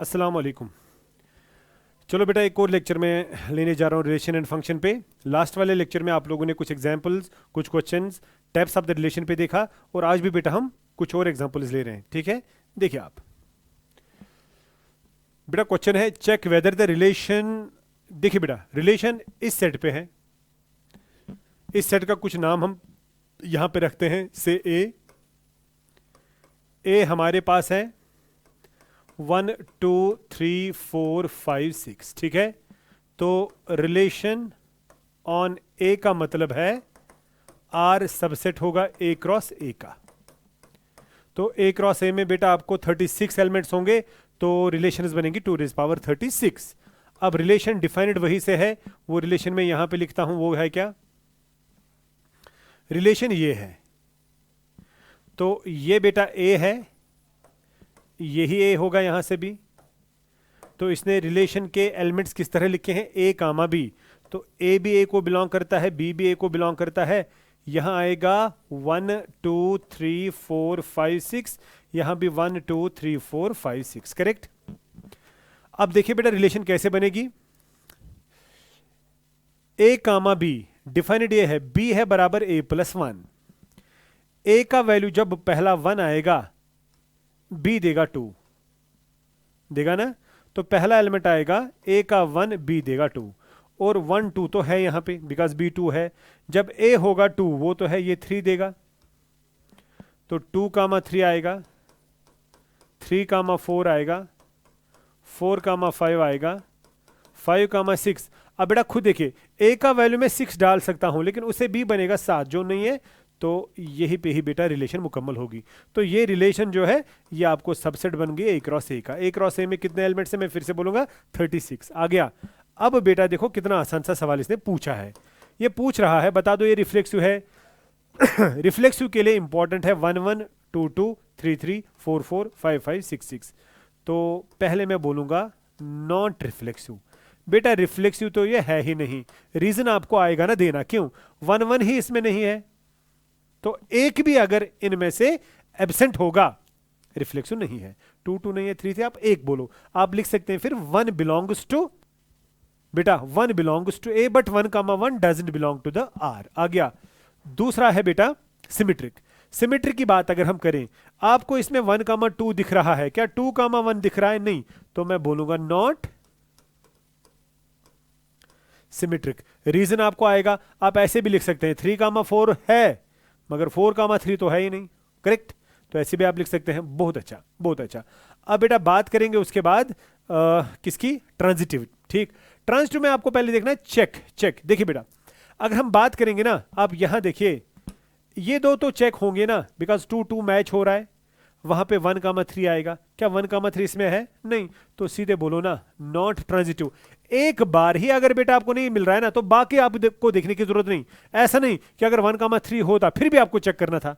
अस्सलाम वालेकुम। चलो बेटा, एक और लेक्चर में लेने जा रहा हूँ रिलेशन एंड फंक्शन पे। लास्ट वाले लेक्चर में आप लोगों ने कुछ एग्जांपल्स, कुछ questions, types of the relation पे देखा, और आज भी बेटा हम कुछ और एग्जांपल्स ले रहे हैं। ठीक है, देखिए आप बेटा, क्वेश्चन है चेक वेदर द रिलेशन। देखिए बेटा, रिलेशन इस सेट पे है। इस सेट का कुछ नाम हम यहाँ पे रखते हैं, से ए हमारे पास है 1 2 3 4 5 6। ठीक है, तो रिलेशन ऑन ए का मतलब है आर सबसेट होगा ए क्रॉस ए का। तो ए क्रॉस ए में बेटा आपको 36 एलिमेंट्स होंगे, तो रिलेशंस बनेंगी 2⁻36। अब रिलेशन डिफाइंड वही से है, वो रिलेशन में यहां पे लिखता हूं, वो है क्या? रिलेशन ये है, तो ये बेटा ए है, यही ए होगा यहां से भी। तो इसने रिलेशन के एलिमेंट्स किस तरह लिखे हैं? ए कामा बी। तो ए भी ए को बिलोंग करता है, बी भी ए को बिलोंग करता है। यहां आएगा 1 2 3 4 5 6, यहां भी 1 2 3 4 5 6। करेक्ट। अब देखिए बेटा, रिलेशन कैसे बनेगी। ए कामा बी डिफाइनेड ये है, बी है बराबर ए प्लस 1। ए का वैल्यू जब पहला 1 आएगा, बी देगा 2, देगा ना। तो पहला एलिमेंट आएगा ए का 1, बी देगा 2, और 1 2 तो है यहां पे बिकॉज बी 2 है। जब ए होगा 2, वो तो है, ये 3 देगा। तो 2 कामा 3 आएगा, 3 कामा 4 आएगा, 4 कामा 5 आएगा, 5 कामा 6। अब बेटा खुद देखिए, ए का वैल्यू में 6 डाल सकता हूं, लेकिन उसे बी बनेगा 7, जो नहीं है। तो यही पे ही बेटा रिलेशन मुकम्मल होगी। तो ये रिलेशन जो है, ये आपको सबसेट बन गई ए क्रॉस ए का। ए क्रॉस ए में कितने एलिमेंट्स हैं? मैं फिर से बोलूंगा 36 आ गया। अब बेटा देखो कितना आसान सा सवाल इसने पूछा है। ये पूछ रहा है, बता दो ये रिफ्लेक्सिव है। रिफ्लेक्सिव के लिए इंपॉर्टेंट है 1 1 2 2 3 3 4 4 5 5 6 6। तो पहले मैं बोलूंगा नॉट रिफ्लेक्सिव। बेटा रिफ्लेक्सिव तो ये है ही नहीं। रीजन आपको आएगा ना देना, क्यों? 1 1 ही इसमें नहीं है, तो एक भी अगर इनमें से एब्सेंट होगा, रिफ्लेक्सिव नहीं है। 2 2 नहीं है, 3 3, आप एक बोलो। आप लिख सकते हैं फिर 1 बिलोंग्स टू, बेटा 1 belongs to A, but 1 comma 1 doesn't belong to the R. आ गया। दूसरा है बेटा सिमेट्रिक। सिमेट्रिक की बात अगर हम करें, आपको इसमें 1 कामा 2 दिख रहा है क्या? 2 कामा 1 दिख रहा है? नहीं। तो मैं बोलूंगा नॉट सिमेट्रिक। रीजन आपको आएगा, आप ऐसे भी लिख सकते हैं 3 कामा 4 है, मगर 4 कामा 3 तो है ही नहीं। करेक्ट। तो ऐसे भी आप लिख सकते हैं। बहुत अच्छा, बहुत अच्छा। अब बेटा बात करेंगे उसके बाद किसकी? ट्रांजिटिव। ठीक, ट्रांजिटिव में आपको पहले देखना है चेक। चेक देखिए बेटा, अगर हम बात करेंगे ना, आप यहां देखिए, ये दो तो चेक होंगे ना, बिकॉज 2 2 मैच हो रहा है। वहां पे 1 कामा 3 आएगा क्या? 1 कामा 3 इसमें है? नहीं। तो सीधे बोलो ना नॉट ट्रांजिटिव। एक बार ही अगर बेटा आपको नहीं मिल रहा है ना, तो बाकी आपको देखने की जरूरत नहीं। ऐसा नहीं कि अगर 1 कामा 3 होता फिर भी आपको चेक करना था।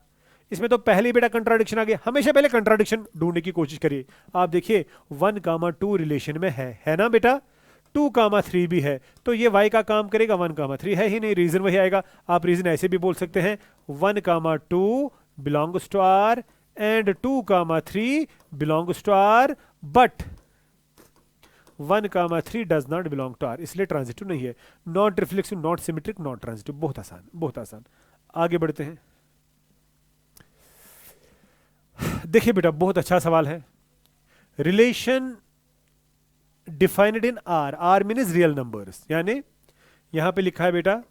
इसमें तो पहले ही बेटा कंट्राडिक्शन आ गया। हमेशा पहले कंट्राडिक्शन ढूंढने की कोशिश करिए। आप देखिए 1 कामा 2 रिलेशन में है ना बेटा? 2 कामा 3 भी है, तो ये y का काम करेगा। 1 कामा 3 है ही नहीं, रीजन वही आएगा। आप रीजन ऐसे भी बोल सकते हैं 1 comma 2 belongs to R and 2 comma 3 belongs to R, but 1 comma 3 does not belong to R, इसलिए ट्रांजिटिव नहीं है। Not reflexive, not symmetric, not transitive. बहुत आसान, बहुत आसान। आगे बढ़ते हैं। देखिए बेटा, बहुत अच्छा सवाल है। Relation defined in R, R means real numbers, यानी यहां पे लिखा है बेटा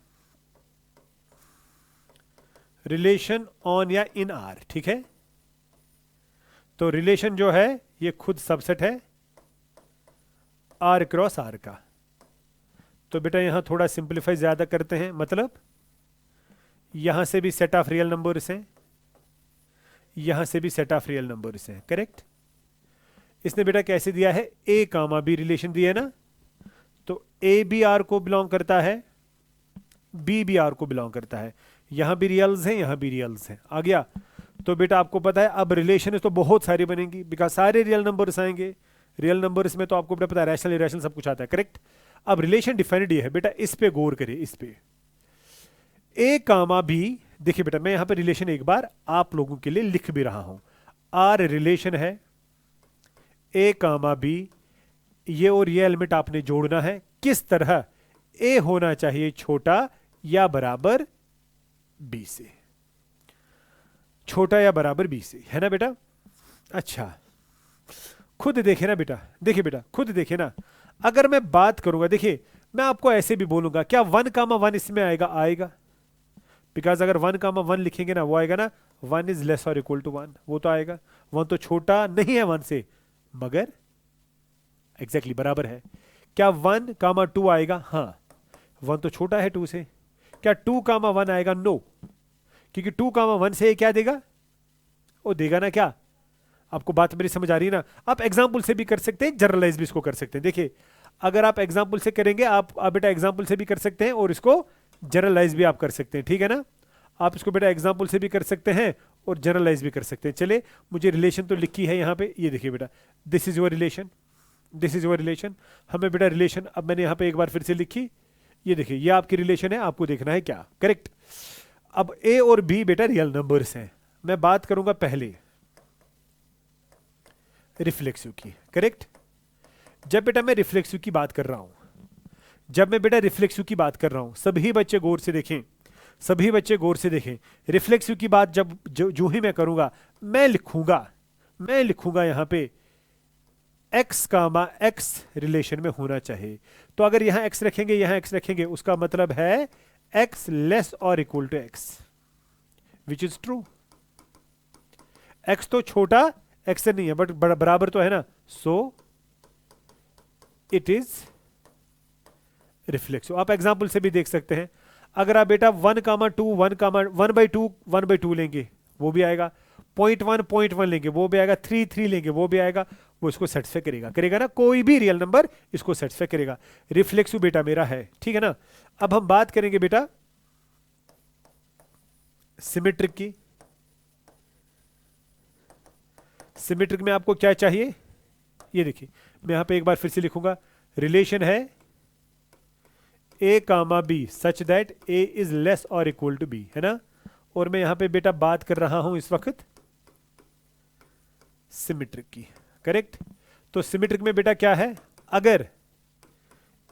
रिलेशन ऑन या इन आर। ठीक है, तो रिलेशन जो है ये खुद सबसेट है आर क्रॉस आर का। तो बेटा यहां थोड़ा सिंप्लीफाई ज्यादा करते हैं, मतलब यहां से भी सेट ऑफ रियल नंबर्स हैं, यहां से भी सेट ऑफ रियल नंबर्स हैं। करेक्ट। इसने बेटा कैसे दिया है? ए कामा बी रिलेशन दिया है ना, तो ए भी आर को बिलोंग करता है, बी भी आर को बिलोंग करता है। यहां भी रियल्स हैं, यहां भी रियल्स हैं। आ गया। तो बेटा आपको पता है अब रिलेशन तो बहुत सारी बनेंगी, बिकॉज सारे रियल नंबर्स आएंगे। रियल नंबर्स में तो आपको बेटा पता है रैशनल इरेशनल सब कुछ आता है। करेक्ट। अब रिलेशन डिफाइंड ये है बेटा, इस पे गौर करिए, इस पे ए कामा बी। देखिए बेटा, मैं यहां पे रिलेशन एक बार आप लोगों के लिए लिख भी रहा हूं। आर रिलेशन है ए कामा बी, ये और ये एलिमेंट आपने जोड़ना है। किस तरह? ए होना चाहिए छोटा या बराबर बी से, छोटा या बराबर बी से, है ना बेटा? अच्छा, खुद देखे ना बेटा, देखिए बेटा खुद देखे ना। अगर मैं बात करूंगा, देखिए मैं आपको ऐसे भी बोलूंगा, क्या 1, 1 इसमें आएगा? आएगा, बिकॉज अगर 1, 1 लिखेंगे ना, वो आएगा ना 1 इज लेस और इक्वल टू 1, वो तो आएगा। 1 तो छोटा नहीं है 1 से, मगर एग्जैक्टली बराबर है। क्या 1, 2 आएगा? हाँ, 1 तो छोटा है 2 से। क्या 2, 1 आएगा? नो, क्योंकि 2, 1 से ये क्या देगा? वो देगा ना क्या? आपको बात मेरी समझ आ रही है ना? आप एग्जाम्पल से भी कर सकते हैं, जनरलाइज भी इसको कर सकते हैं। देखिए अगर आप एग्जाम्पल से करेंगे, आप बेटा एग्जाम्पल से भी कर सकते हैं और इसको जनरलाइज भी आप कर सकते हैं, ठीक है ना? आप इसको बेटा एग्जाम्पल से भी कर सकते हैं और जनरलाइज भी कर सकते हैं। चले, मुझे रिलेशन तो लिखी है यहाँ पे, ये देखिए बेटा, this is your relation, this is your relation. हमें बेटा रिलेशन, अब मैंने यहाँ पे एक बार फिर से लिखी, ये देखिए ये आपकी रिलेशन है, आपको देखना है क्या, करेक्ट? अब ए और बी बेटा रियल नंबर्स हैं। मैं बात करूंगा पहले रिफ्लेक्सिव की, करेक्ट? जब बेटा मैं रिफ्लेक्सिव की बात कर रहा हूं, जब मैं बेटा रिफ्लेक्सिव की बात कर रहा हूं, सभी बच्चे गौर से देखें, सभी बच्चे गौर से देखें। रिफ्लेक्सिव की बात जब जो ही मैं करूंगा, मैं लिखूंगा यहां पे x, x रिलेशन में होना चाहिए। तो अगर यहां x रखेंगे, यहां x रखेंगे, उसका मतलब है x लेस और equal to x, which is true. x तो छोटा x से नहीं है, बट बराबर तो है ना, सो इट इज रिफ्लेक्सिव। आप एग्जाम्पल से भी देख सकते हैं। अगर आप बेटा 1, 2 1/2 लेंगे, वो भी आएगा। 0.1 लेंगे, वो भी आएगा। 3 लेंगे, वो भी आएगा। वो इसको सेटिस्फाई करेगा ना, कोई भी रियल नंबर इसको सेटिस्फाई करेगा। रिफ्लेक्सिव बेटा मेरा है, ठीक है ना? अब हम बात करेंगे बेटा सिमेट्रिक की। सिमेट्रिक में आपको क्या चाहिए? ये देखिए, मैं यहां पे एक बार फिर से लिखूंगा, रिलेशन है a, b such that a is less और इक्वल टू b, है ना? और मैं यहां पे बेटा बात कर रहा हूं इस वक्त सिमेट्रिक की, करेक्ट? तो सिमेट्रिक में बेटा क्या है? अगर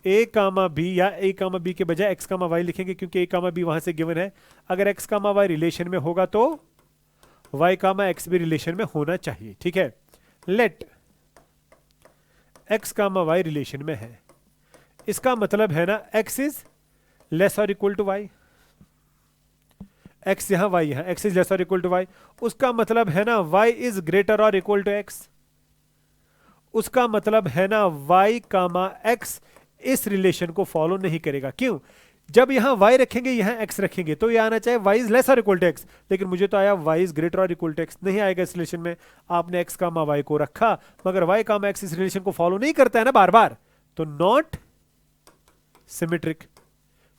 a, b या a, b के बजाय x, y लिखेंगे, क्योंकि a, b वहां से गिवन है। अगर x, y रिलेशन में होगा तो y, x भी रिलेशन में होना चाहिए, ठीक है? लेट x, y रिलेशन में है, इसका मतलब है ना x इज लेस और इक्वल टू y, x यहां y यहां, x इज लेस और इक्वल टू y। उसका मतलब है ना y इज ग्रेटर और इक्वल टू x। उसका मतलब है ना y, x इस रिलेशन को फॉलो नहीं करेगा। क्यों? जब यहां y रखेंगे, यहां x रखेंगे, तो यह आना चाहिए y इज लेस और इक्वल टू x, लेकिन मुझे तो आया y इज ग्रेटर और इक्वल टू x, नहीं आएगा इस रिलेशन में। आपने x, y को रखा, मगर y, x इस रिलेशन को फॉलो नहीं करता है ना बार बार, तो नॉट सिमेट्रिक।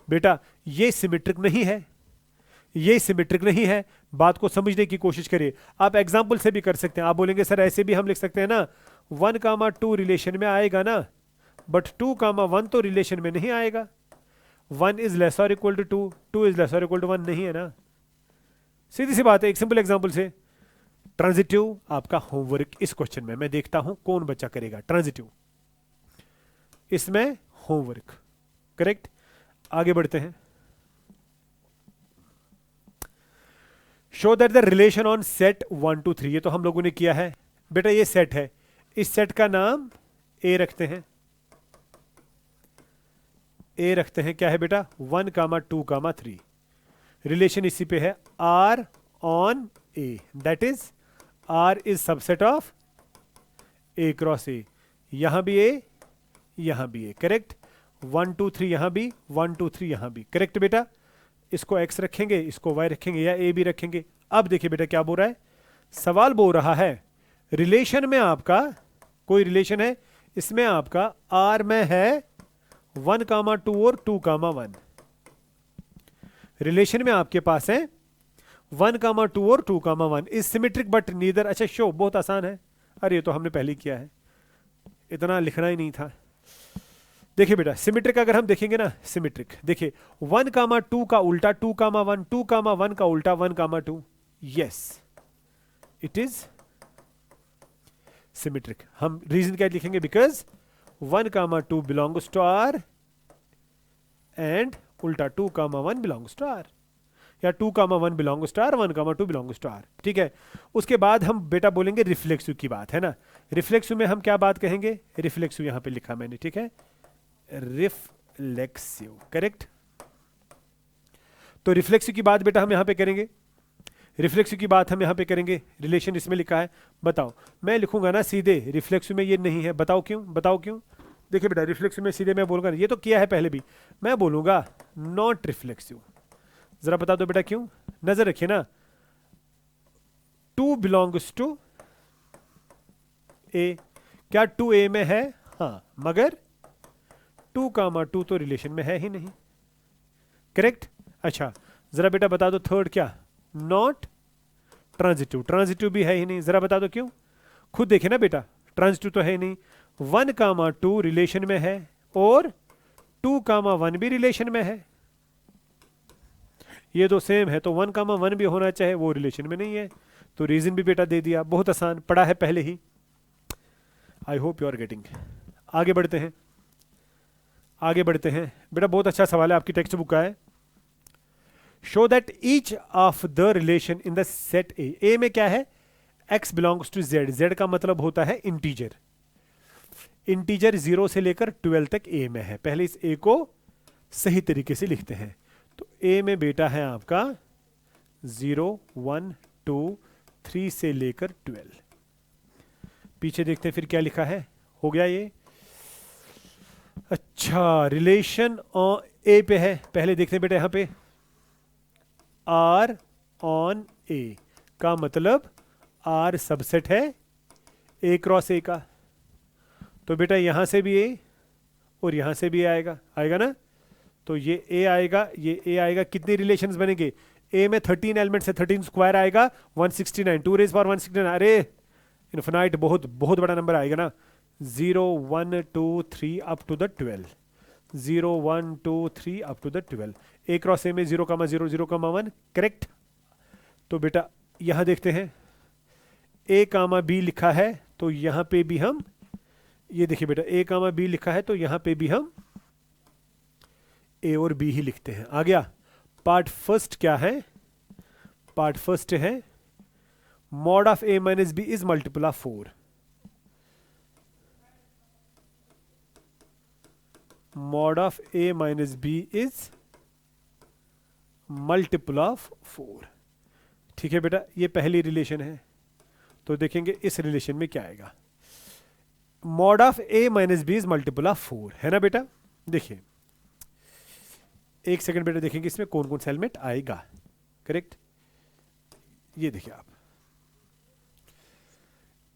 बेटा ये सिमेट्रिक नहीं है, ये सिमेट्रिक नहीं है। बात को समझने की कोशिश करिए। आप एग्जाम्पल से भी कर सकते हैं। आप बोलेंगे सर ऐसे भी हम लिख सकते हैं ना, 1, 2 रिलेशन में आएगा ना, बट 2, 1 तो रिलेशन में नहीं आएगा। 1 इज लेस और इक्वल टू 2, 2 इज लेस और इक्वल टू 1 नहीं है ना। सीधी सी बात है, एक सिंपल एग्जाम्पल से। ट्रांजिटिव आपका होमवर्क इस क्वेश्चन में, मैं देखता हूं कौन बच्चा करेगा ट्रांजिटिव, इसमें होमवर्क, करेक्ट? आगे बढ़ते हैं। Show that the relation on set 1, 2, 3, ये तो हम लोगों ने किया है बेटा। ये सेट है, इस सेट का नाम ए रखते हैं। ए रखते हैं, क्या है बेटा? 1, 2, 3। रिलेशन इसी पे है, R on A, that is R is subset of A cross A. यहां भी ए, यहां भी ए, करेक्ट? 1, 2, 3 यहां भी, 1, 2, 3 यहां भी, करेक्ट बेटा? इसको x रखेंगे, इसको y रखेंगे, या a भी रखेंगे। अब देखिए बेटा क्या बोल रहा है, सवाल बोल रहा है रिलेशन में आपका कोई रिलेशन है, इसमें आपका r में है 1, 2 और 2, 1। रिलेशन में आपके पास है 1, 2 और 2, 1 इज सिमेट्रिक बट नीदर। अच्छा शो, बहुत आसान है। अरे ये तो हमने पहले किया है, इतना लिखना ही नहीं था। देखिए बेटा सिमेट्रिक अगर हम देखेंगे ना, सिमेट्रिक देखिए 1, 2 का उल्टा 2, 1, 2, 1 का उल्टा 1, 2, यस इट इज सिमेट्रिक। हम रीजन क्या लिखेंगे? Because 1 comma 2 belongs to R and उल्टा 2 कामा 1 बिलोंग्स टू आर, या 2 comma 1 belongs to R, 1 comma 2 belongs to R. ठीक है, उसके बाद हम बेटा बोलेंगे रिफ्लेक्सिव की बात, है ना। रिफ्लेक्सिव में हम क्या बात कहेंगे, रिफ्लेक्सिव यहां पे लिखा मैंने, ठीक है, रिफ्लेक्सिव, करेक्ट। तो रिफ्लेक्सिव की बात बेटा हम यहां पे करेंगे, रिफ्लेक्सिव की बात हम यहां पे करेंगे। रिलेशन इसमें लिखा है, बताओ। मैं लिखूंगा ना सीधे, रिफ्लेक्सिव में ये नहीं है, बताओ क्यों, बताओ क्यों। देखिए बेटा, रिफ्लेक्सिव में सीधे मैं बोलूंगा, ये तो किया है पहले भी, मैं बोलूंगा नॉट रिफ्लेक्सिव। जरा बता दो बेटा क्यों, नजर रखिए ना। 2 बिलोंग्स टू ए, क्या 2 ए में है, हाँ, मगर 2 कामा 2 तो रिलेशन में है ही नहीं, करेक्ट। अच्छा, जरा बेटा बता दो थर्ड क्या, नॉट ट्रांजिटिव, ट्रांजिटिव भी है ही नहीं, जरा बता दो क्यों, खुद देखे ना बेटा, ट्रांजिटिव तो है ही नहीं। 1 कामा 2 रिलेशन में है और 2 कामा 1 भी रिलेशन में है, ये दो सेम है, तो 1 कामा 1 भी होना चाहिए, वो रिलेशन में नहीं है, तो रीजन भी बेटा दे दिया, बहुत आसान, पढ़ा है पहले ही। I hope you are getting. आगे बढ़ते हैं, आगे बढ़ते हैं बेटा, बहुत अच्छा सवाल है, आपकी टेक्स्ट बुक का है। Show that each of the relation in the set A में क्या है, x belongs to z, z का मतलब होता है इंटीजर, इंटीजर 0 से लेकर 12 तक ए में है। पहले इस ए को सही तरीके से लिखते हैं, तो ए में बेटा है आपका 0 1 2 3 से लेकर 12। पीछे देखते हैं फिर क्या लिखा है, हो गया ये। अच्छा, रिलेशन ए पे है, पहले देखते हैं बेटा यहां पे आर ऑन ए का मतलब आर सबसेट है ए क्रॉस ए का, तो बेटा यहां से भी ए और यहां से भी आएगा, आएगा ना, तो ये ए आएगा, ये ए आएगा, कितने रिलेशंस बनेंगे, ए में 13 एलिमेंट्स है, 13 स्क्वायर आएगा 169, 2 रेज पावर 169, अरे इन्फिनाइट, बहुत बहुत बड़ा नंबर आएगा ना। 0 1 2 3 up to the 12, 0 1 2 3 up to the 12, A cross A में 0 कामा 0 0 कामा 1, करेक्ट। तो बेटा यहां देखते हैं ए कामा बी लिखा है, तो यहां पे भी हम, ये देखिए बेटा ए कामा बी लिखा है, तो यहां पे भी हम ए और बी ही लिखते हैं। आ गया। पार्ट फर्स्ट क्या है, पार्ट फर्स्ट है mod of A minus B is multiple of 4, mod of A minus B is multiple of 4। ठीक है बेटा, ये पहली रिलेशन है, तो देखेंगे इस रिलेशन में क्या आएगा, mod of A minus B is multiple of 4, है ना बेटा। देखिए एक सेकंड बेटा, देखेंगे इसमें कौन कौन सा एलिमेंट आएगा, करेक्ट। ये देखिए आप,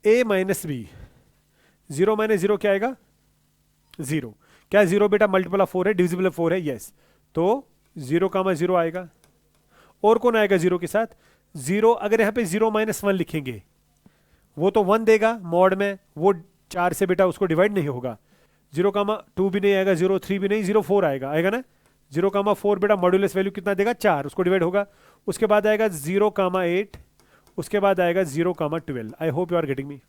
ए माइनस बी, 0 माइनस 0 क्या आएगा, 0, क्या 0 बेटा मल्टीपल ऑफ 4 है, डिविजिबल ऑफ 4 है, यस, तो 0 कामा 0 आएगा। और कौन आएगा 0 के साथ, 0, अगर यहां पे 0 माइनस 1 लिखेंगे वो तो 1 देगा मॉड में, वो 4 से बेटा उसको डिवाइड नहीं होगा, 0 कामा 2 भी नहीं आएगा, 0 3 भी नहीं, 0 4 आएगा, आएगा ना। 0 कामा 4 बेटा मॉड्यूलस वैल्यू कितना देगा, 4, उसको डिवाइड होगा। उसके बाद आएगा 0 कामा 8, उसके बाद आएगा 0 comma 12। I hope you are getting me.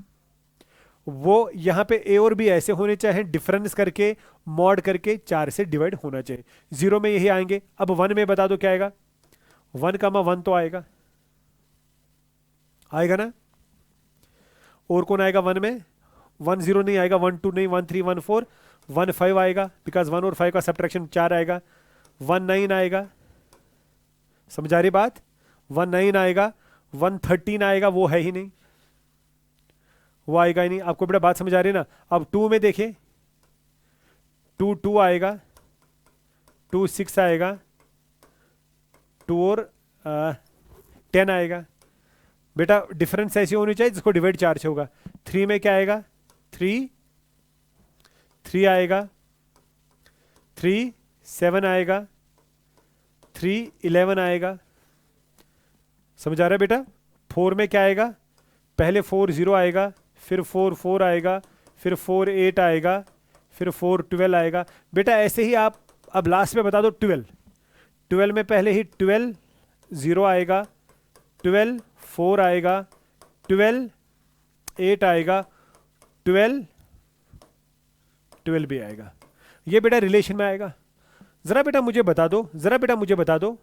वो यहां पे ए और बी ऐसे होने चाहिए, डिफरेंस करके मॉड करके 4 से डिवाइड होना चाहिए। 0 में यही आएंगे। अब 1 में बता दो क्या आएगा, 1 कामा 1 तो आएगा, आएगा ना। और कौन आएगा 1 में, 1 0 नहीं आएगा, 1 2 नहीं, 1 3 1 4, 1 5 आएगा, बिकॉज 1 और 5 का सब्ट्रैक्शन 4 आएगा, 1 9 आएगा, समझा रही बात, 1 9 आएगा, 1 13 आएगा, वो है ही नहीं, वो आएगा ही नहीं। आपको बेटा बात समझ आ रही है ना। अब 2 में देखिए, 2 2 आएगा, 2 6 आएगा, 2 और 10 आएगा। बेटा डिफरेंस ऐसी होनी चाहिए जिसको डिवाइड 4 से होगा। 3 में क्या आएगा, 3 3 आएगा, 3 7 आएगा, 3 11 आएगा, समझ आ रहा है बेटा। 4 में क्या आएगा, पहले 4 0 आएगा, फिर 4 4 आएगा, फिर 4 8 आएगा, फिर 4 12 आएगा। बेटा ऐसे ही आप अब लास्ट में बता दो 12, 12 में पहले ही 12 0 आएगा, 12 4 आएगा, 12 8 आएगा, 12 12 भी आएगा। ये बेटा रिलेशन में आएगा। जरा बेटा मुझे बता दो, जरा बेटा मुझे बता दो,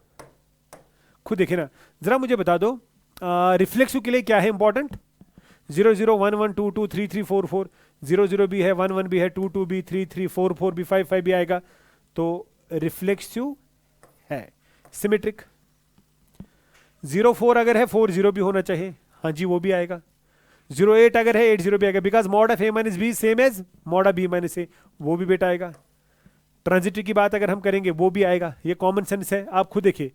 खुद देखिए ना, जरा मुझे बता दो रिफ्लेक्सिव के लिए क्या है इंपॉर्टेंट। 0 0 1 1 2 2 3 3 4 4, 0 0 भी है, 1 1 भी है, 2 2 भी, 3 3 4 4 भी, 5 5 भी आएगा। तो रिफ्लेक्सिव है। सिमेट्रिक 0 4 अगर है 4 0 भी होना चाहिए, हाँ जी वो भी आएगा। 0 8 अगर है 8 0 भी आएगा, because mod of A minus B same as mod of B minus A, वो भी बेटा आएगा। ट्रांजिटिव की बात अगर हम करेंगे वो भी आएगा, ये कॉमन सेंस है, आप खुद देखिए।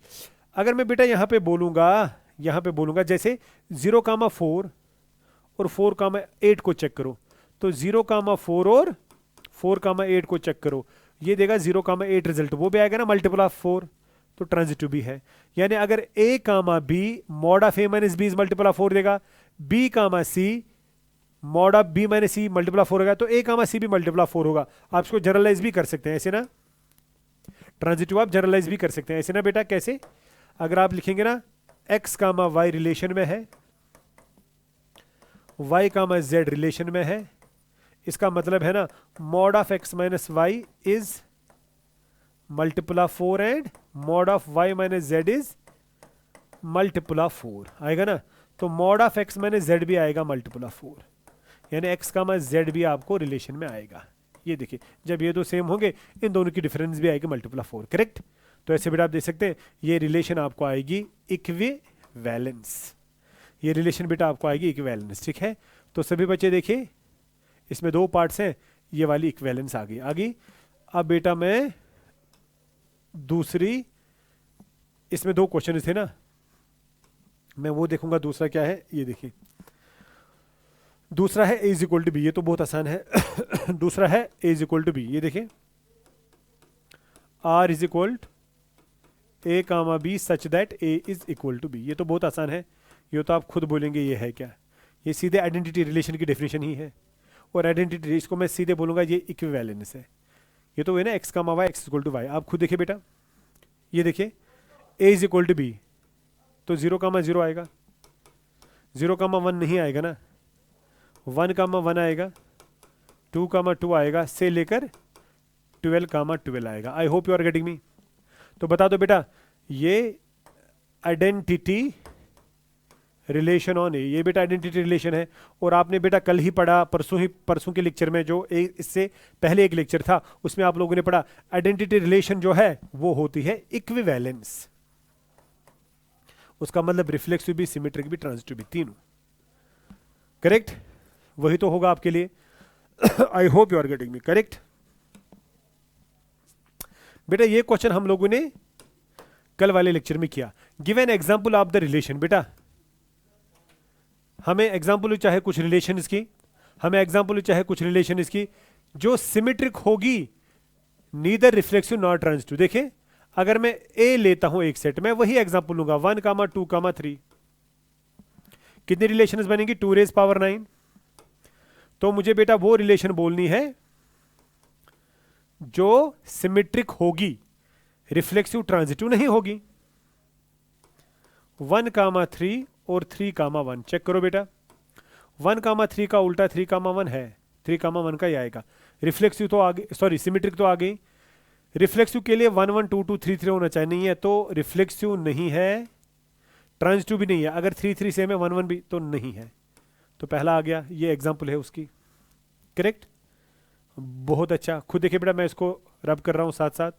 अगर मैं बेटा यहाँ पे बोलूंगा जैसे 0,4 और 4,8 को चेक करो, तो 0,4 और 4,8 को चेक करो, ये देगा 0,8 रिजल्ट, वो भी आएगा ना मल्टीपल ऑफ 4, तो ट्रांजिटिव भी है। यानी अगर a comma B mod of a minus B is multiple of 4 देगा, b comma C mod of b minus C multiple of 4 होगा, तो a कामा सी भी मल्टीपल ऑफ 4 होगा। आप इसको जनरलाइज भी कर सकते हैं ऐसे ना, ट्रांजिटिव आप जनरलाइज भी कर सकते हैं ऐसे ना बेटा। कैसे? अगर आप लिखेंगे ना x कामा y रिलेशन में है, y कामा z रिलेशन में है, इसका मतलब है ना mod of x minus Y is multiple of 4 and mod of y minus z is multiple of 4 आएगा ना। तो mod of x minus z भी आएगा मल्टीपल ऑफ 4, यानी x कामा z भी आपको रिलेशन में आएगा। ये देखिए जब ये दो सेम होंगे इन दोनों की डिफरेंस भी आएगी मल्टीपल ऑफ 4, करेक्ट। तो ऐसे बेटा आप देख सकते हैं ये रिलेशन आपको आएगी इक्विवेलेंस, ये रिलेशन बेटा आपको आएगी इक्विवेलेंस, ठीक है। तो सभी बच्चे देखिए इसमें दो पार्ट्स हैं, ये वाली इक्विवेलेंस आ गई। अब बेटा मैं दूसरी, इसमें दो क्वेश्चन थे ना, मैं वो देखूंगा दूसरा क्या है। ये देखिए दूसरा है a is equal to B, ये तो बहुत आसान है। दूसरा है a is equal to B, ये देखिए r is equal to a comma B such that a is equal to B, ये तो बहुत आसान है। ये तो आप खुद बोलेंगे ये है क्या, ये सीधे आइडेंटिटी रिलेशन की डेफिनेशन ही है। और आइडेंटिटी इसको मैं सीधे बोलूंगा ये इक्विवेलेंस है। ये तो है ना x comma Y X equal to Y, आप खुद देखिए बेटा, ये देखिए a is equal to B, तो 0,0 आएगा, 0,1 नहीं आएगा ना, 1,1 आएगा, 2,2 आएगा, से लेकर 12,12 आएगा। I hope you are getting me. तो बता दो बेटा ये आइडेंटिटी रिलेशन ऑन ए, ये बेटा आइडेंटिटी रिलेशन है। और आपने बेटा कल ही पढ़ा, परसों के लेक्चर में, जो इससे पहले एक लेक्चर था उसमें आप लोगों ने पढ़ा आइडेंटिटी रिलेशन जो है वो होती है इक्विवेलेंस। उसका मतलब रिफ्लेक्सिव भी, सिमेट्रिक भी, ट्रांजिटिव भी, तीनों, करेक्ट। वही तो होगा आपके लिए। I hope you are getting me, correct. बेटा ये क्वेश्चन हम लोगों ने कल वाले लेक्चर में किया। Give an example of the relation. बेटा हमें एग्जांपल चाहे कुछ रिलेशन की, हमें एग्जांपल चाहे कुछ रिलेशन की जो सिमेट्रिक होगी, नीदर रिफ्लेक्सिव नॉट ट्रांजिटिव। देखिए अगर मैं ए लेता हूं एक सेट में, वही एग्जांपल लूंगा 1,2,3, कितनी रिलेशंस बनेंगी 2⁻⁹। तो मुझे बेटा वो रिलेशन बोलनी है जो सिमेट्रिक होगी, रिफ्लेक्सिव ट्रांजिटिव नहीं होगी। 1,3 और 3,1 चेक करो बेटा, 1,3 का उल्टा 3,1 है, 3,1 का ही आएगा। रिफ्लेक्सिव तो आगे, सॉरी सिमेट्रिक तो आ गई। रिफ्लेक्सिव के लिए 1 1 2 2 3 3 होना चाहिए, नहीं है तो रिफ्लेक्सिव नहीं है, ट्रांजिटिव भी नहीं है। अगर 3 3 सेम है 1 1 भी तो नहीं है। तो पहला आ गया, ये एग्जांपल है उसकी, करेक्ट। बहुत अच्छा, खुद देखिए बेटा मैं इसको रब कर रहा हूं साथ साथ।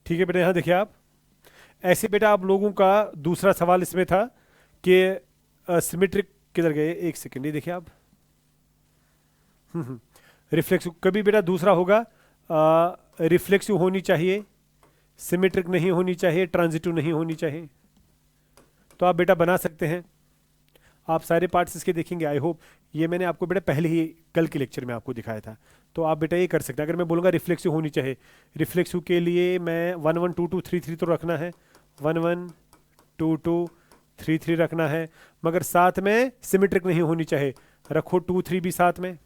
ठीक है बेटा, यहां देखिए आप ऐसे बेटा आप लोगों का दूसरा सवाल इसमें था कि सिमेट्रिक किधर गए, एक सेकेंड, ये देखिए आप रिफ्लेक्सिव कभी बेटा दूसरा होगा, रिफ्लेक्सिव होनी चाहिए, सिमेट्रिक नहीं होनी चाहिए, ट्रांजिटिव नहीं होनी चाहिए। तो आप बेटा बना सकते हैं, आप सारे पार्ट्स इसके देखेंगे। आई होप ये मैंने आपको बेटा पहले ही कल के लेक्चर में आपको दिखाया था। तो आप बेटा ये कर सकते हैं। अगर मैं बोलूँगा रिफ्लेक्सिव होनी चाहिए, रिफ्लेक्सिव के लिए मैं 1 1 2 2 3 3 तो रखना है, 1 1 2 2 3 3 रखना है, मगर साथ में सिमेट्रिक नहीं होनी चाहिए, रखो 2 3 भी साथ में,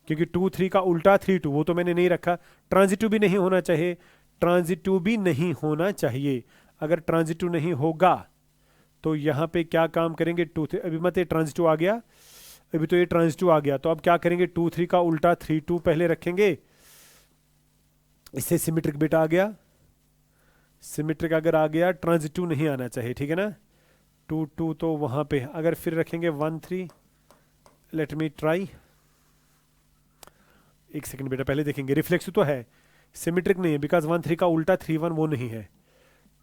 क्योंकि 2 3 का उल्टा 3 2, वो तो मैंने नहीं रखा। ट्रांजिटिव भी नहीं होना चाहिए, ट्रांजिटिव भी नहीं होना चाहिए। अगर ट्रांजिटिव नहीं होगा तो यहाँ पे क्या काम करेंगे, 2 3, अभी मत ये ट्रांजिटिव आ गया, अभी तो ये ट्रांजिटिव आ गया, तो अब क्या करेंगे, 2 3 का उल्टा 3 2 पहले रखेंगे, इससे सिमेट्रिक बिट आ गया। सिमेट्रिक अगर आ गया, ट्रांजिटिव नहीं आना चाहिए, ठीक है ना। 2 2 तो वहां पे अगर फिर रखेंगे 1 3, लेट मी ट्राई, एक सेकंड बेटा पहले देखेंगे। रिफ्लेक्सिव तो है, सिमेट्रिक नहीं है, बिकॉज 1 3 का उल्टा 3 1 वो नहीं है।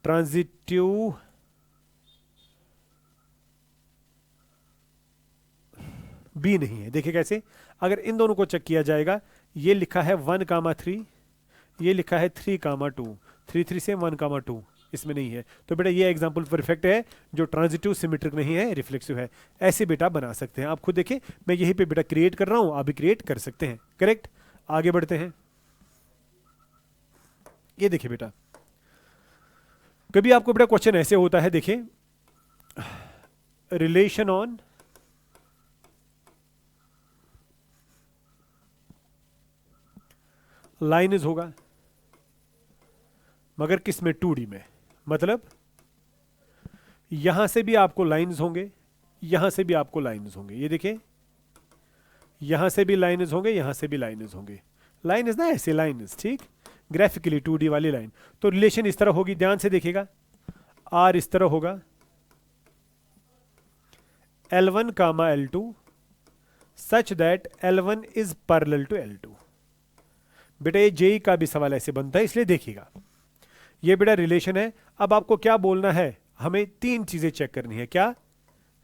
ट्रांजिटिव बी नहीं है। देखिए कैसे, अगर इन दोनों को चेक किया जाएगा, ये लिखा है 1 कामा 3, ये लिखा है 3 कामा 2, 3 3 से 1 कामा 2, इसमें नहीं है। तो बेटा ये एग्जांपल परफेक्ट है, जो ट्रांजिटिव सिमेट्रिक नहीं है, रिफ्लेक्सिव है। ऐसे बेटा बना सकते हैं आप खुद। देखिए मैं यहीं पे बेटा क्रिएट कर रहा हूं, आप भी क्रिएट कर सकते हैं। करेक्ट, आगे बढ़ते हैं। ये देखिए बेटा, कभी आपको बेटा क्वेश्चन ऐसे होता है, देखिए रिलेशन ऑन लाइन्स होगा, मगर किस में, 2D में। मतलब यहां से भी आपको लाइन्स होंगे, यहां से भी आपको लाइन्स होंगे। ये देखिए, यहां से भी लाइन्स होंगे, यहां से भी लाइन्स होंगे। लाइन्स ना ऐसे लाइन्स, ठीक, ग्राफिकली 2D वाली लाइन। तो रिलेशन इस तरह होगी, ध्यान से देखिएगा। R इस तरह होगा, L1 comma L2 such that L1 is parallel to L2। बेटा ये जेई का भी सवाल ऐसे बनता है, इसलिए देखिएगा। ये बेटा रिलेशन है। अब आपको क्या बोलना है, हमें 3 चीजें चेक करनी है। क्या,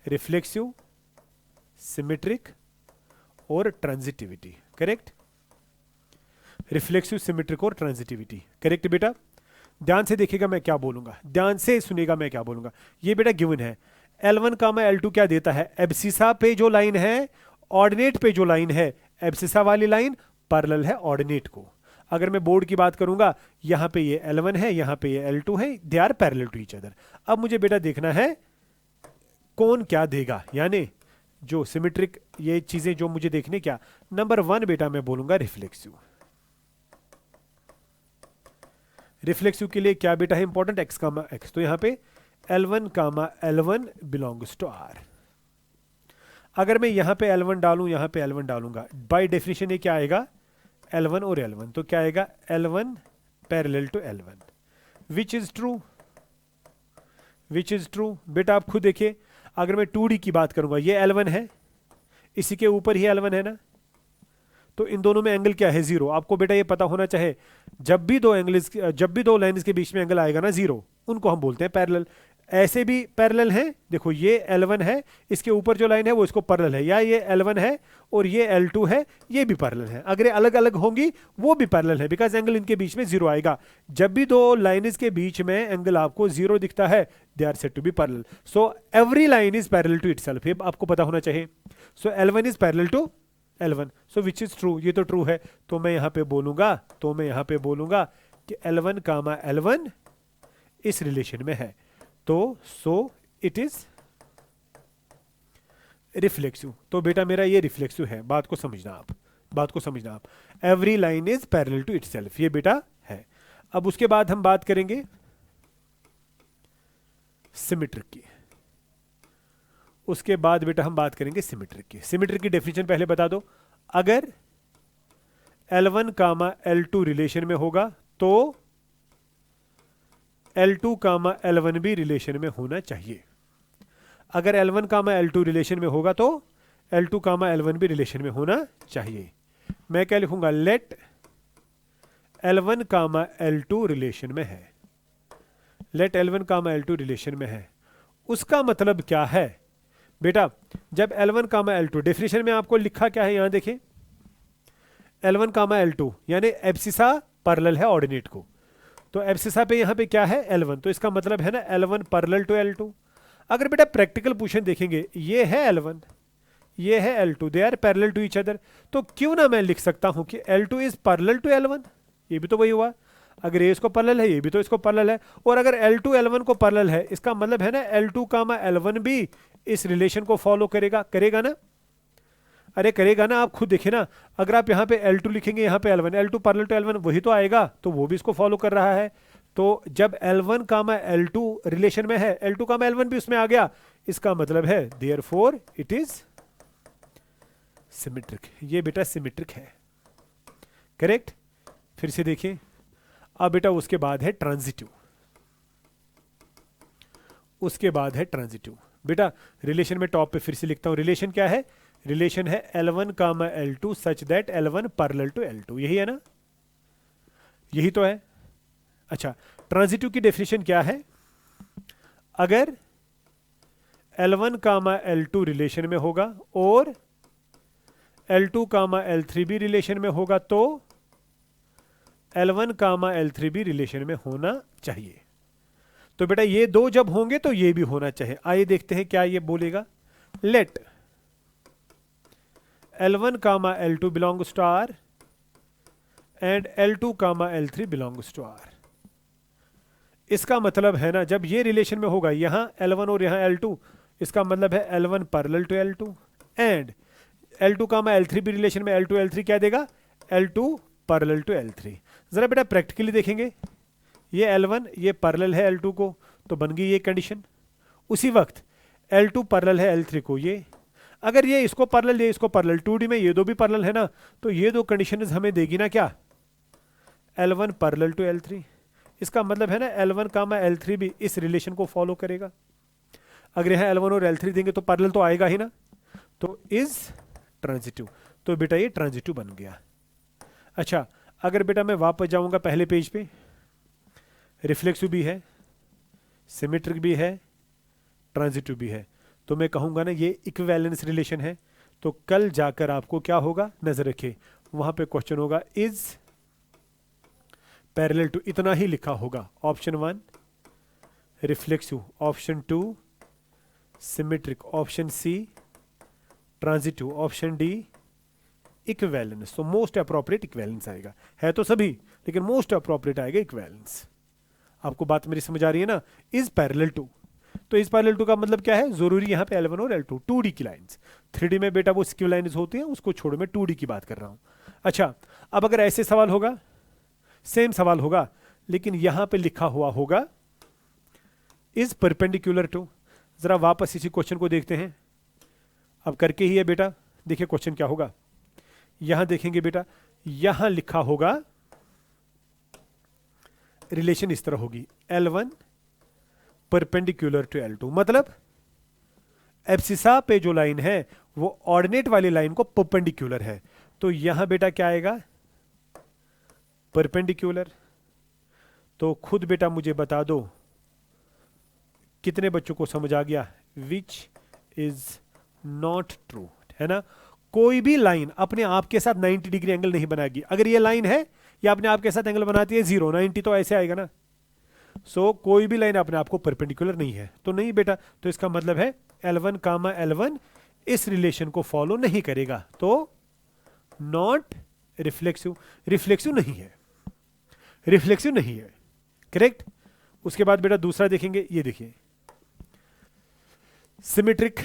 रिफ्लेक्सिव, सिमेट्रिक और ट्रांजिटिविटी। करेक्ट, रिफ्लेक्सिव, सिमेट्रिक और ट्रांजिटिविटी। करेक्ट बेटा, ध्यान से देखिएगा मैं क्या बोलूंगा, ध्यान से सुनिएगा मैं क्या बोलूंगा। ये बेटा गिवन है, L1 कामा L2 क्या देता है, एब्सिसा पे जो लाइन है, ऑर्डिनेट पे जो लाइन है, एब्सिसा वाली लाइन पैरेलल है ऑर्डिनेट को। अगर मैं बोर्ड की बात करूंगा, यहां पे ये L1 है, यहां पे ये L2 है, they are parallel to each other. अब मुझे बेटा देखना है कौन क्या देगा, यानी जो सिमेट्रिक, ये चीजें जो मुझे देखने, क्या, नंबर 1 बेटा मैं बोलूंगा रिफ्लेक्सिव। रिफ्लेक्सिव के लिए क्या बेटा है इंपॉर्टेंट, x कामा x। तो यहां पे L1 comma L1 belongs to R। अगर मैं यहां पे L1 डालूं, यहां पे L1 डालूंगा, बाय डेफिनेशन ये क्या आएगा, L1 और L1, तो क्या आएगा, L1 parallel to L1, which is true, which is true. बेटा आप खुद देखिए, अगर मैं 2D की बात करूंगा, ये L1 है, इसी के ऊपर ही L1 है ना, तो इन दोनों में एंगल क्या है, 0। आपको बेटा ये पता होना चाहिए, जब भी दो लाइन्स के बीच में एंगल आएगा ना 0, उनको हम बोलते हैं पैरेलल। ऐसे भी पैरेलल हैं, देखो ये L1 है, इसके ऊपर जो लाइन है वो इसको पैरेलल है, या ये L1 है और ये L2 है, ये भी पैरेलल है। अगर ये अलग अलग होंगी वो भी पैरेलल है, बिकॉज एंगल इनके बीच में 0 आएगा। जब भी दो लाइन्स के बीच में एंगल आपको 0 दिखता है, they are said to be parallel. So every line is parallel to itself, ये आपको पता होना चाहिए। So L1 is parallel to L1, so which is true, ये तो ट्रू है। तो मैं यहां पे बोलूंगा कि L1 कामा L1 इस रिलेशन में है, तो सो इट इज रिफ्लेक्सिव। तो बेटा मेरा ये रिफ्लेक्सिव है, बात को समझना आप, every line is parallel to itself, ये बेटा है। अब उसके बाद हम बात करेंगे सिमेट्रिक की, उसके बाद बेटा हम बात करेंगे सिमेट्रिक की। सिमेट्रिक की डेफिनेशन पहले बता दो, अगर L1 कामा L2 रिलेशन में होगा तो L2 कामा L1 भी रिलेशन में होना चाहिए। अगर L1 कामा L2 रिलेशन में होगा तो L2 कामा L1 भी रिलेशन में होना चाहिए। मैं क्या लिखूंगा, late L1 comma L2 relation में है, late L1 comma L2 relation में है। उसका मतलब क्या है बेटा, जब L1 कामा L2, डेफिनेशन में आपको लिखा क्या है, यहां देखें, L1 कामा L2 यानी एब्सिसा पैरेलल है ऑर्डिनेट को, तो एब्सिसा पे यहां पे क्या है, L1, तो इसका मतलब है ना L1 पैरेलल टू L2। अगर बेटा प्रैक्टिकल पोजीशन देखेंगे, ये है L1, ये है L2, they are parallel to each other, तो क्यों ना मैं लिख सकता हूं कि L2 is parallel to L1, ये भी तो वही हुआ। अगर ये इसको पैरेलल है, ये भी तो इसको पैरेलल है, और अगर L2 L1 को पैरेलल है, इसका मतलब है ना L2 कामा L1 भी इस रिलेशन को फॉलो करेगा, करेगा ना? अरे करेगा ना, आप खुद देखिए ना, अगर आप यहाँ पे L2 लिखेंगे, यहाँ पे L1, L2 parallel to L1 वही तो आएगा, तो वो भी इसको फॉलो कर रहा है। तो जब L1 कामा L2 रिलेशन में है, L2 कामा L1 भी उसमें आ गया, इसका मतलब है देयरफॉर इट इज सिमेट्रिक। ये बेटा सिमेट्रिक है, करेक्ट। फिर से देखिए, अब बेटा उसके बाद है ट्रांजिटिव, उसके बाद है ट्रांजिटिव। बेटा रिलेशन में टॉप पे फिर से लिखता हूं, रिलेशन क्या है? रिलेशन है L1 comma L2 such that L1 parallel to L2, यही है ना? यही तो है। अच्छा, ट्रांजिटिव की डेफिनेशन क्या है? अगर L1 कामा L2 रिलेशन में होगा और L2 कामा L3 भी रिलेशन में होगा तो L1 कामा L3 भी रिलेशन में होना चाहिए। तो बेटा ये दो जब होंगे तो ये भी होना चाहिए। आइए देखते हैं क्या ये बोलेगा। Let L1 comma L2 belongs to R and L2 comma L3 belongs to R। इसका मतलब है ना, जब ये रिलेशन में होगा, यहां L1 और यहां L2, इसका मतलब है L1 पैरेलल टू L2 एंड L2 कामा L3 भी रिलेशन में, L2 L3 क्या देगा? L2 parallel to L3। जरा बेटा प्रैक्टिकली देखेंगे, ये L1 ये पैरेलल है L2 को, तो बन गई ये कंडीशन। उसी वक्त L2 पैरेलल है L3 को, ये अगर ये इसको पैरेलल, ये इसको पैरेलल, 2D में ये दो भी पैरेलल है ना, तो ये दो कंडीशंस हमें देगी ना क्या? L1 parallel to L3। इसका मतलब है ना L1 कामा L3 भी इस रिलेशन को फॉलो करेगा। अगर यहाँ L1 और L3 देंगे तो पैरेलल तो आएगा ही ना, तो इज ट्रांजिटिव। तो बेटा ये ट्रांजिटिव बन गया। अच्छा, अगर बेटा मैं वापस जाऊंगा पहले पेज पे, रिफ्लेक्सिव भी है, सिमेट्रिक भी है, ट्रांजिटिव भी है, तो मैं कहूंगा ना ये इक्विवेलेंस रिलेशन है। तो कल जाकर आपको क्या होगा, नजर रखिए, वहां पे क्वेश्चन होगा इज पैरेलल टू, इतना ही लिखा होगा। Option 1 reflexive, option 2 symmetric, option C transitive, option D equivalence. तो मोस्ट अप्रोप्रिएट इक्विवेलेंस आएगा, है तो सभी लेकिन मोस्ट अप्रोप्रिएट आएगा इक्विवेलेंस। आपको बात मेरी समझ आ रही है ना? इज पैरेलल टू, तो इज पैरेलल टू का मतलब क्या है? जरूरी यहां पे L1 और L2 2D की लाइंस, 3D में बेटा वो स्क्यू लाइंस होती हैं, उसको छोड़ मैं 2D की बात कर रहा हूं। अच्छा, अब अगर ऐसे सवाल होगा, सेम सवाल होगा, लेकिन यहां पे लिखा हुआ होगा इज परपेंडिकुलर टू। जरा वापस इसी क्वेश्चन को देखते हैं, अब करके ही है बेटा। देखिए क्वेश्चन क्या होगा, यहां देखेंगे बेटा, यहां लिखा होगा रिलेशन इस तरह होगी, L1 परपेंडिकुलर टू L2, मतलब एब्सिसा पे जो लाइन है वो ऑर्डिनेट वाली लाइन को परपेंडिकुलर है। तो यहां बेटा क्या आएगा? परपेंडिकुलर। तो खुद बेटा मुझे बता दो कितने बच्चों को समझ आ गया? विच इज नॉट ट्रू, है ना? कोई भी लाइन अपने आप के साथ 90 डिग्री एंगल नहीं बनाएगी। अगर ये लाइन है, ये अपने आप के साथ एंगल बनाती है 0 90, तो ऐसे आएगा ना। सो कोई भी लाइन अपने आप को परपेंडिकुलर नहीं है, तो नहीं बेटा। तो इसका मतलब है L1 कामा L1 इस रिलेशन को फॉलो नहीं करेगा, तो नॉट रिफ्लेक्सिव, रिफ्लेक्सिव नहीं है, रिफ्लेक्सिव नहीं है, करेक्ट। उसके बाद बेटा दूसरा देखेंगे, ये देखिए सिमेट्रिक।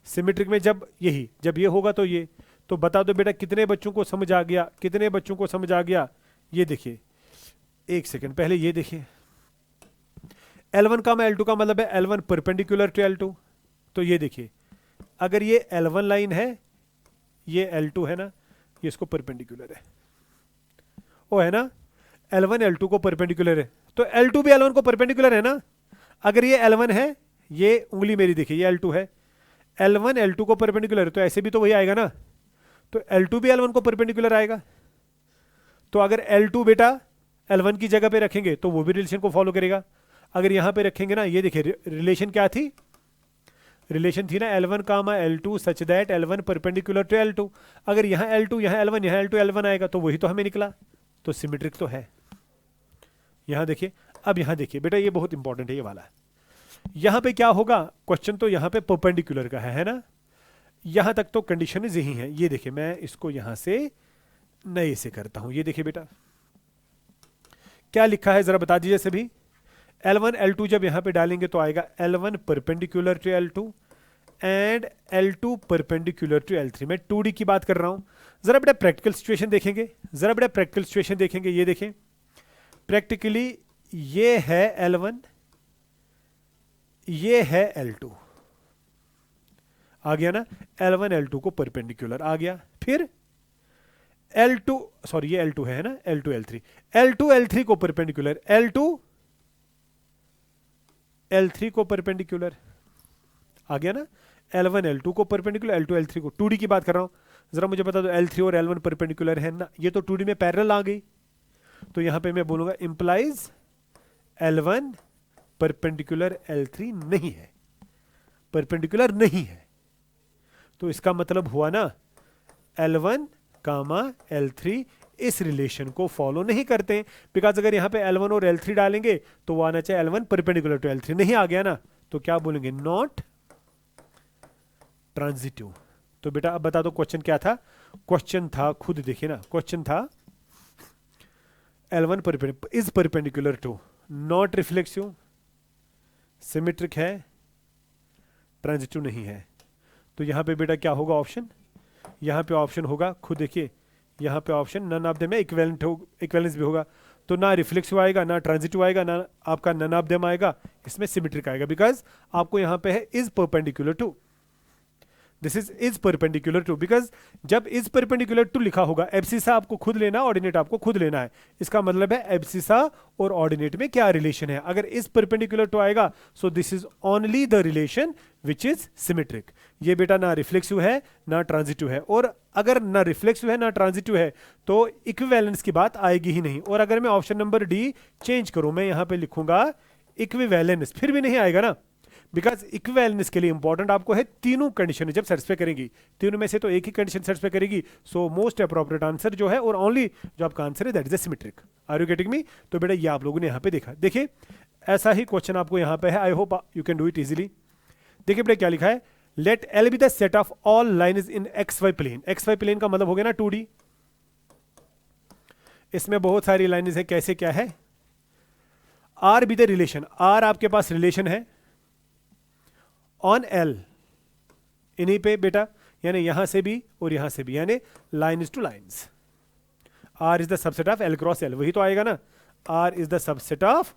सिमेट्रिक में जब यही, जब ये होगा तो ये, तो बता दो बेटा कितने बच्चों को समझ आ गया? कितने बच्चों को समझ आ गया? ये देखिए, एक सेकंड पहले ये देखिए, L1 कामा L2 का मतलब है L1 परपेंडिकुलर टू L2। तो ये देखिए, अगर ये L1 लाइन है, ये L2 है ना, ये इसको परपेंडिकुलर है, ओ है ना, L1 L2 को परपेंडिकुलर है, तो L2 भी L1 को परपेंडिकुलर है ना। अगर ये L1 है, ये उंगली मेरी देखिए, ये L2 है, L1 L2 को परपेंडिकुलर है, तो ऐसे भी तो वही आएगा ना, तो L2 भी L1 को परपेंडिकुलर आएगा। तो अगर L2 बेटा L1 की जगह पे रखेंगे तो वो भी रिलेशन को फॉलो करेगा। अगर यहां पे रखेंगे ना, ये देखिए रिलेशन क्या थी? रिलेशन थी ना L1 comma L2 such that L1 perpendicular to L2। अगर यहां L2 यहां L1 यहां L2 L1 आएगा, तो वही तो हमें निकला, तो सिमेट्रिक तो है। यहां देखिए, अब यहां देखिए बेटा, ये बहुत इंपॉर्टेंट है ये वाला। यहां पे क्या होगा? क्वेश्चन तो यहां पे परपेंडिकुलर का है ना। यहां तक तो कंडीशन यही है। ये देखिए, मैं इसको यहां से नए से करता हूं। ये देखिए बेटा क्या लिखा है, जरा बता दीजिए सभी। L1 L2 जब यहां पे डालेंगे तो आएगा L1 परपेंडिकुलर टू L2 एंड L2 परपेंडिकुलर टू L3। मैं 2D की बात कर रहा हूं। जरा बेटा प्रैक्टिकल सिचुएशन देखेंगे, जरा बेटा प्रैक्टिकल सिचुएशन देखेंगे। ये देखें प्रैक्टिकली, ये है L1, ये है L2, आ गया ना। L1 L2 को परपेंडिकुलर आ गया। फिर L2, सॉरी ये L2 है ना, L2 L3, L2 L3 को परपेंडिकुलर, L2 L3 को परपेंडिकुलर आ गया ना। L1 L2 को परपेंडिकुलर, L2 L3 को। 2D की बात कर रहा हूं, जरा मुझे बता दो L3 और L1 परपेंडिकुलर है ना। ये तो 2D में पैरेलल आ गई, तो यहां पे मैं बोलूंगा इंप्लाइज L1 परपेंडिकुलर L3 नहीं है, परपेंडिकुलर नहीं है। तो इसका मतलब हुआ ना L1 कामा L3 इस रिलेशन को फॉलो नहीं करते, बिकॉज अगर यहां पे L1 और L3 डालेंगे तो वो आना चाहिए L1 परपेंडिकुलर टू L3, नहीं आ गया ना, तो क्या बोलेंगे, नॉट ट्रांजिटिव। तो बेटा अब बता दो क्वेश्चन क्या था। क्वेश्चन था, खुद देखिए ना, क्वेश्चन था L1 is perpendicular to, not reflexive, symmetric है, ट्रांजिटिव नहीं है। तो यहां पे बेटा क्या होगा ऑप्शन, यहां पे ऑप्शन होगा, खुद देखिए यहां पे ऑप्शन नन ऑफ देम है, इक्विवेलेंस भी होगा। तो ना रिफ्लेक्सिव आएगा, ना ट्रांजिटिव आएगा, ना आपका नन ऑफ देम आएगा, इसमें सिमेट्रिक आएगा, बिकॉज आपको यहां पे है is perpendicular to, this is perpendicular to, because जब इज परपेंडिकुलर टू लिखा होगा, एब्सिसा आपको खुद लेना, ऑर्डिनेट आपको खुद लेना है। इसका मतलब है एब्सिसा और ऑर्डिनेट में क्या रिलेशन है। अगर इज परपेंडिकुलर टू आएगा, so this is only the relation which is symmetric. ये बेटा ना रिफ्लेक्सिव है ना ट्रांजिटिव है, और अगर ना रिफ्लेक्सिव है ना ट्रांजिटिव है तो इक्विवेलेंस की बात आएगी ही नहीं। और अगर मैं ऑप्शन नंबर डी चेंज करूं, मैं यहां पे लिखूंगा इक्विवेलेंस, फिर भी नहीं आएगा ना, बिकॉज इक्विवेलेंस के लिए इंपॉर्टेंट आपको है तीनों कंडीशन जब सेटिस्फाई करेंगी, तीनों में से तो एक ही कंडीशन सेटिस्फाई करेगी। सो मोस्ट अप्रोप्रिएट आंसर जो है और ओनली जो आपका आंसर है that is symmetric. Are you getting me? तो बेटा ये आप लोगों ने यहां पे देखा, देखिए ऐसा ही क्वेश्चन आपको यहां पे है, I hope you can do it easily. देखिए बेटा क्या लिखा है, let L be the set of all lines in XY plane. XY plane का मतलब हो गया ना 2D, इसमें बहुत सारी लाइन्स है, कैसे क्या है, R be the relation, R आपके पास रिलेशन है ऑन L, इन्हीं पे बेटा, यानी यहां से भी और यहां से भी, यानी lines two lines. R is the subset of L cross L, वही तो आएगा ना, R is the subset of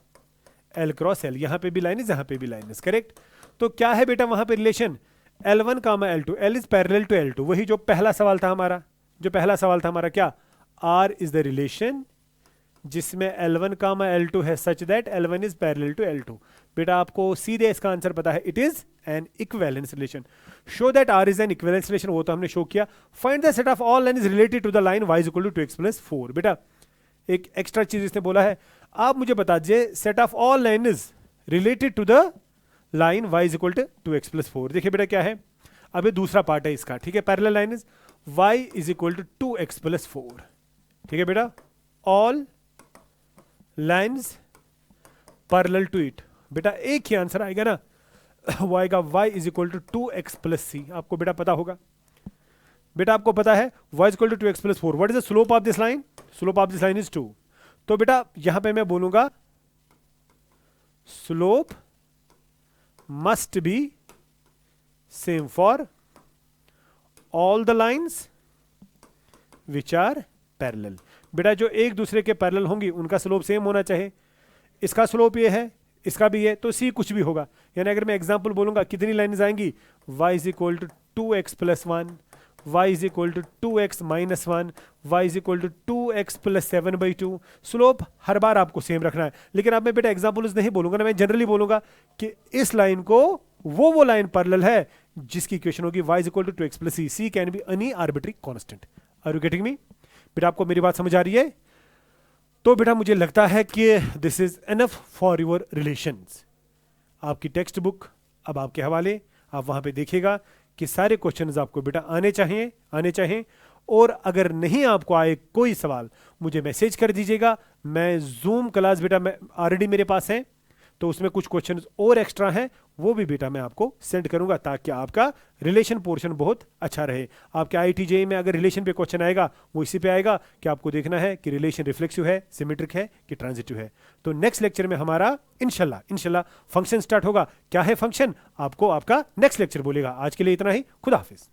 L cross L, यहां पे भी लाइन, यहां पे भी लाइन, करेक्ट। तो क्या है बेटा वहां पे relation, L1 comma L2, L is parallel to L2, वही जो पहला सवाल था हमारा, जो पहला सवाल था हमारा क्या, R इज द रिलेशन जिसमें L1 कामा L2 है such that L1 is parallel to L2। बेटा आपको सीधे इसका आंसर पता है, it is an equivalence relation. Show that R is an equivalence relation, वो तो हमने शो किया। Find the set of all line is related to the line y is equal to 2x plus 4। बेटा एक extra चीज इसने बोला है, आप मुझे बता दीजिए set of all line is related to the line y is equal to 2x plus 4। देखिए बेटा क्या है, अब ये दूसरा पार्ट है इसका, ठीक है, parallel line is y is equal to 2x plus 4, ठीक है बेटा, all lines parallel to it. बेटा एक ही आंसर आएगा ना, y का y is equal to 2x plus c, आपको बेटा पता होगा, बेटा आपको पता है y is equal to 2x plus 4। What is the slope of this line, slope of this line is 2। तो बेटा यहां पे मैं बोलूंगा slope must be same for all the lines which are parallel. बेटा जो एक दूसरे के पैरेलल होंगी उनका स्लोप सेम होना चाहिए, इसका स्लोप ये है, इसका भी है, तो सी कुछ भी होगा। यानी अगर मैं एग्जांपल बोलूंगा कितनी लाइन्स आएंगी, y is equal to 2x plus 1, y is equal to 2x minus 1, y is equal to 2x plus 7/2। Slope हर बार आपको सेम रखना है, लेकिन अब मैं बेटा एग्जांपल नहीं बोलूंगा ना, मैं जनरली बोलूंगा कि इस लाइन को वो लाइन पैरेलल है जिसकी इक्वेशन होगी y is equal to 2x plus c। c can be any arbitrary constant. Are you getting me? बेटा आपको मेरी बात समझ आ रही है? तो बेटा मुझे लगता है कि this is enough for your relations. आपकी टेक्स्ट बुक अब आपके हवाले, आप वहां पे देखिएगा कि सारे क्वेश्चंस आपको बेटा आने चाहिए। और अगर नहीं आपको आए कोई सवाल मुझे मैसेज कर दीजिएगा। मैं जूम क्लास बेटा मैं ऑलरेडी मेरे पास है, तो उसमें कुछ क्वेश्चन और एक्स्ट्रा हैं, वो भी बेटा मैं आपको सेंड करूंगा ताकि आपका रिलेशन पोर्शन बहुत अच्छा रहे। आपके IIT JEE में अगर रिलेशन पे क्वेश्चन आएगा वो इसी पे आएगा कि आपको देखना है कि रिलेशन रिफ्लेक्सिव है, सिमेट्रिक है कि ट्रांजिटिव है। तो नेक्स्ट लेक्चर में हमारा इंशाल्लाह फंक्शन स्टार्ट होगा। क्या है फंक्शन, आपको आपका नेक्स्ट लेक्चर बोलेगा। आज के लिए इतना ही, खुदा हाफिज।